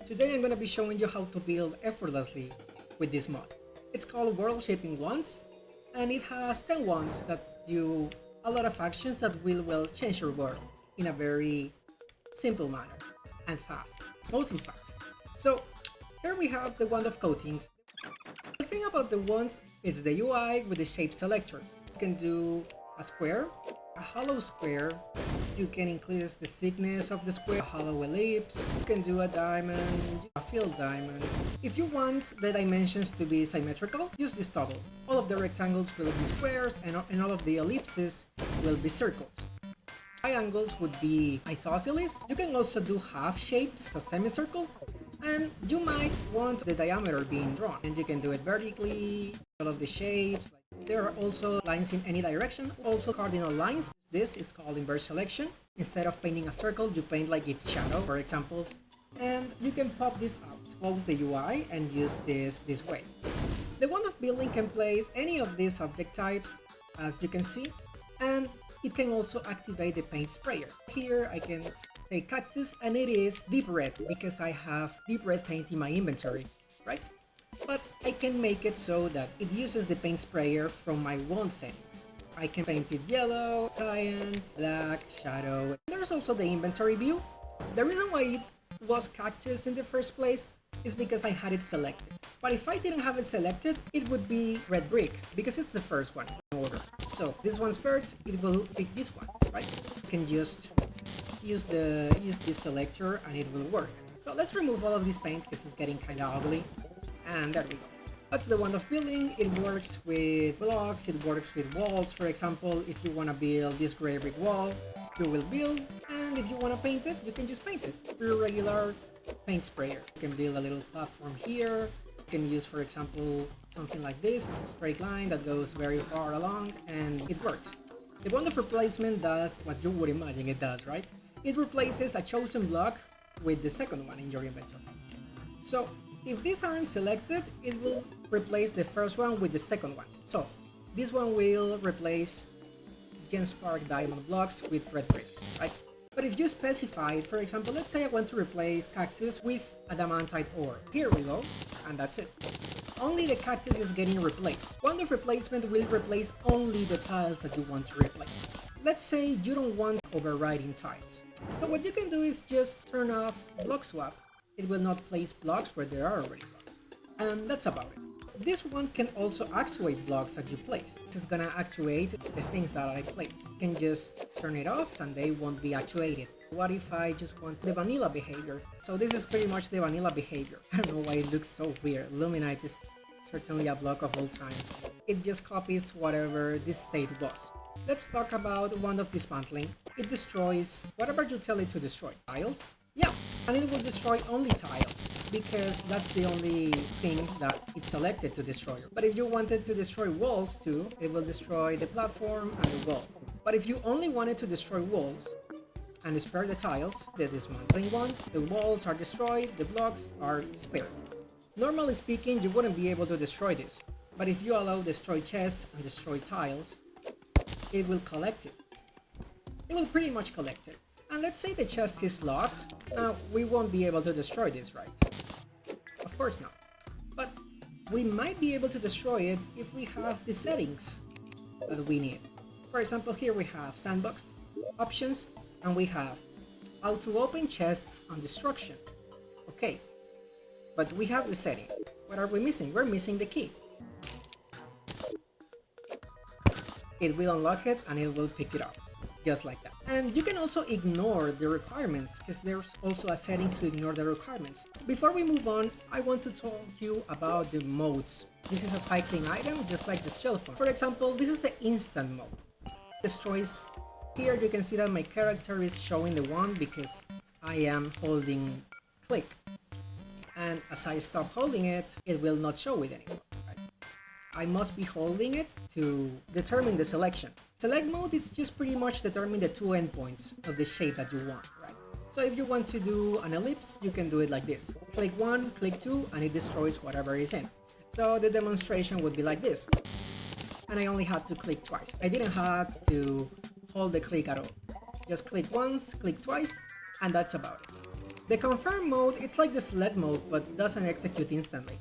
Today I'm going to be showing you how to build effortlessly with this mod. It's called World Shaping Wands, and it has 10 wands that do a lot of actions that will change your world in a very simple manner and fast, mostly fast. So here we have the wand of coatings. The thing about the wands is the UI with the shape selector. You can do a square, a hollow square, you can increase the thickness of the square, a hollow ellipse, you can do a diamond, a filled diamond. If you want the dimensions to be symmetrical, use this toggle. All of the rectangles will be squares and all of the ellipses will be circles. Triangles would be isosceles. You can also do half shapes, a semicircle, and you might want the diameter being drawn. And you can do it vertically, all of the shapes. There are also lines in any direction, also cardinal lines. This is called inverse selection. Instead of painting a circle, you paint like its shadow, for example. And you can pop this out, close the UI, and use this way. The wand of building can place any of these object types, as you can see, and it can also activate the paint sprayer. Here I can take cactus, and it is deep red because I have deep red paint in my inventory, right? But I can make it so that it uses the paint sprayer from my wand settings. I can paint it yellow, cyan, black, shadow. There's also the inventory view. The reason why it was cactus in the first place is because I had it selected. But if I didn't have it selected, it would be red brick because it's the first one in order. So this one's first, it will pick this one, right? You can just use this selector and it will work. So let's remove all of this paint because it's getting kind of ugly. And there we go. That's the wand of building. It works with blocks, it works with walls. For example, if you want to build this gray brick wall, you will build, and if you want to paint it, you can just paint it with a regular paint sprayer. You can build a little platform here. You can use, for example, something like this, a straight line that goes very far along, and it works. The wand of replacement does what you would imagine it does, right? It replaces a chosen block with the second one in your inventory. So if these aren't selected, it will replace the first one with the second one. So this one will replace Genspark diamond blocks with red brick, right? But if you specify, for example, let's say I want to replace cactus with adamantite ore. Here we go, and that's it. Only the cactus is getting replaced. Wand of replacement will replace only the tiles that you want to replace. Let's say you don't want overriding tiles. So what you can do is just turn off block swap. It will not place blocks where there are already blocks. And that's about it. This one can also actuate blocks that you place. This is gonna actuate the things that I place. You can just turn it off and they won't be actuated. What if I just want the vanilla behavior? So this is pretty much the vanilla behavior. I don't know why it looks so weird. Luminite is certainly a block of all time. It just copies whatever this state was. Let's talk about wand of dismantling. It destroys whatever you tell it to destroy. Tiles? Yeah, and it will destroy only tiles, because that's the only thing that it's selected to destroy. But if you wanted to destroy walls too, it will destroy the platform and the wall. But if you only wanted to destroy walls and spare the tiles, the dismantling one, the walls are destroyed, the blocks are spared. Normally speaking, you wouldn't be able to destroy this, but if you allow destroy chests and destroy tiles, it will collect it. It will pretty much collect it. And let's say the chest is locked. Now, we won't be able to destroy this, right? Of course not. But we might be able to destroy it if we have the settings that we need. For example, here we have Sandbox options, and we have how to open chests on destruction. Okay, but we have the setting. What are we missing? We're missing the key. It will unlock it and it will pick it up. Just like that. And you can also ignore the requirements, because there's also a setting to ignore the requirements. Before we move on, I want to talk to you about the modes. This is a cycling item, just like the Shellphone. For example, this is the instant mode. Destroys. Here you can see that my character is showing the wand because I am holding click. And as I stop holding it, it will not show it anymore. I must be holding it to determine the selection. Select mode is just pretty much determine the two endpoints of the shape that you want, right? So if you want to do an ellipse, you can do it like this. Click 1, click 2, and it destroys whatever is in. So the demonstration would be like this. And I only had to click twice. I didn't have to hold the click at all. Just click once, click twice, and that's about it. The confirm mode, it's like the select mode, but doesn't execute instantly.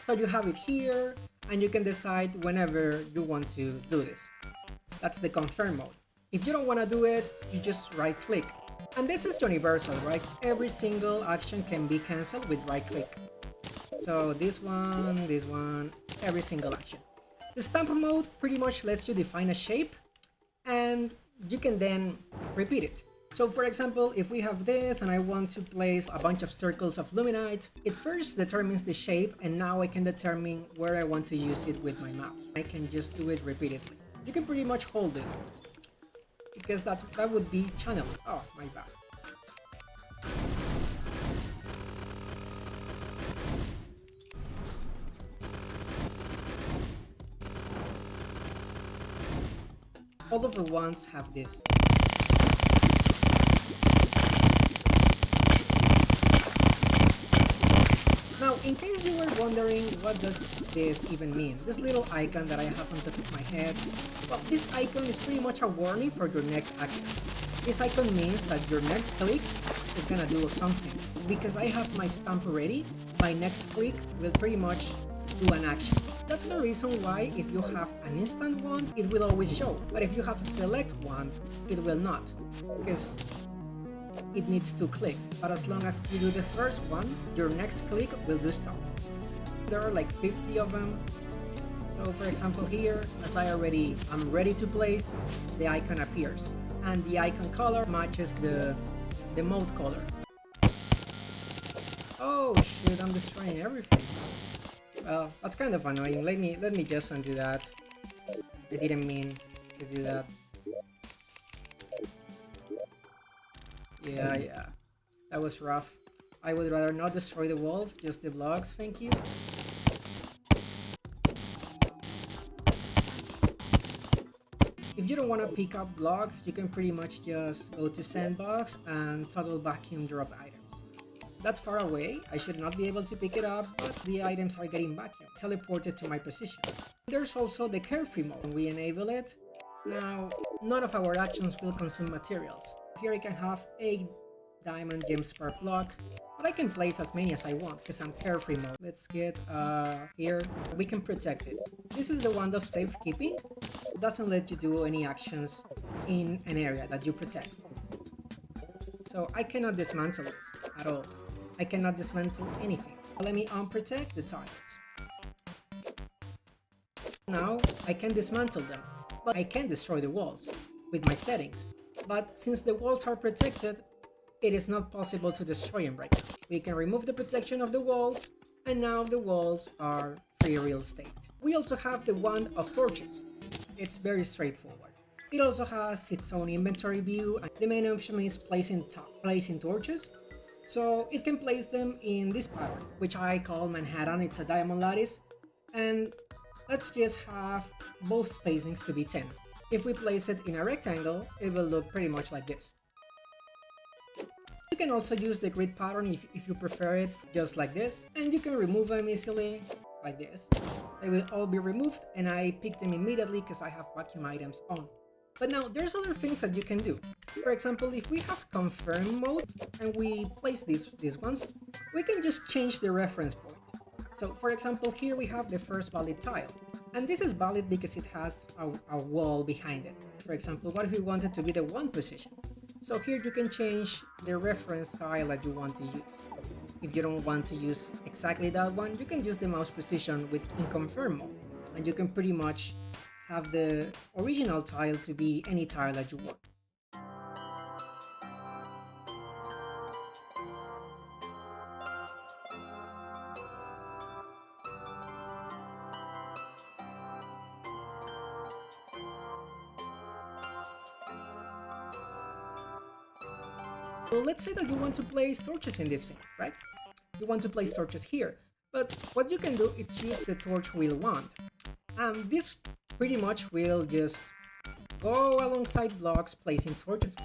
So you have it here, and you can decide whenever you want to do this. That's the confirm mode. If you don't want to do it, you just right click. And this is universal, right? Every single action can be cancelled with right click. So this one, every single action. The stamp mode pretty much lets you define a shape, and you can then repeat it. So for example, if we have this and I want to place a bunch of circles of luminite, it first determines the shape, and now I can determine where I want to use it with my mouse. I can just do it repeatedly. You can pretty much hold it, because that would be channeling. Oh, my bad. All of the ones have this. Now, in case you were wondering what does this even mean, this little icon that I have on top of my head, well, this icon is pretty much a warning for your next action. This icon means that your next click is gonna do something. Because I have my stamp ready, my next click will pretty much do an action. That's the reason why if you have an instant wand, it will always show. But if you have a select wand, it will not. Because it needs 2 clicks, but as long as you do the first one, your next click will do stuff. There are like 50 of them. So for example here, as I'm ready to place, the icon appears. And the icon color matches the mode color. Oh shit, I'm destroying everything. Well, that's kind of annoying. Let me just undo that. I didn't mean to do that. Yeah, that was rough. I would rather not destroy the walls, just the blocks, thank you. If you don't want to pick up blocks, you can pretty much just go to Sandbox and toggle vacuum drop items. That's far away, I should not be able to pick it up, but the items are getting vacuumed, teleported to my position. There's also the Carefree mode. When we enable it, now none of our actions will consume materials. Here I can have 8 diamond gems per block, but I can place as many as I want because I'm Carefree mode. Let's get here, we can protect it. This is the wand of Safekeeping. It doesn't let you do any actions in an area that you protect. So I cannot dismantle it at all. I cannot dismantle anything. Let me unprotect the tiles. Now I can dismantle them, but I can destroy the walls with my settings. But since the walls are protected, it is not possible to destroy them right now. We can remove the protection of the walls, and now the walls are free real estate. We also have the wand of torches. It's very straightforward. It also has its own inventory view, and the main option is placing torches. So it can place them in this pattern, which I call Manhattan. It's a diamond lattice, and let's just have both spacings to be 10. If we place it in a rectangle, it will look pretty much like this. You can also use the grid pattern if you prefer it, just like this, and you can remove them easily, like this. They will all be removed, and I pick them immediately because I have vacuum items on. But now, there's other things that you can do. For example, if we have confirm mode, and we place these ones, we can just change the reference point. So, for example, here we have the first valid tile. And this is valid because it has a wall behind it. For example, what if we wanted to be the 1 position? So here you can change the reference tile that you want to use. If you don't want to use exactly that one, you can use the mouse position in confirm mode. And you can pretty much have the original tile to be any tile that you want. Well, let's say that you want to place torches in this thing, right? You want to place torches here, but what you can do is use the torch wheel wand. This pretty much will just go alongside blocks placing torches.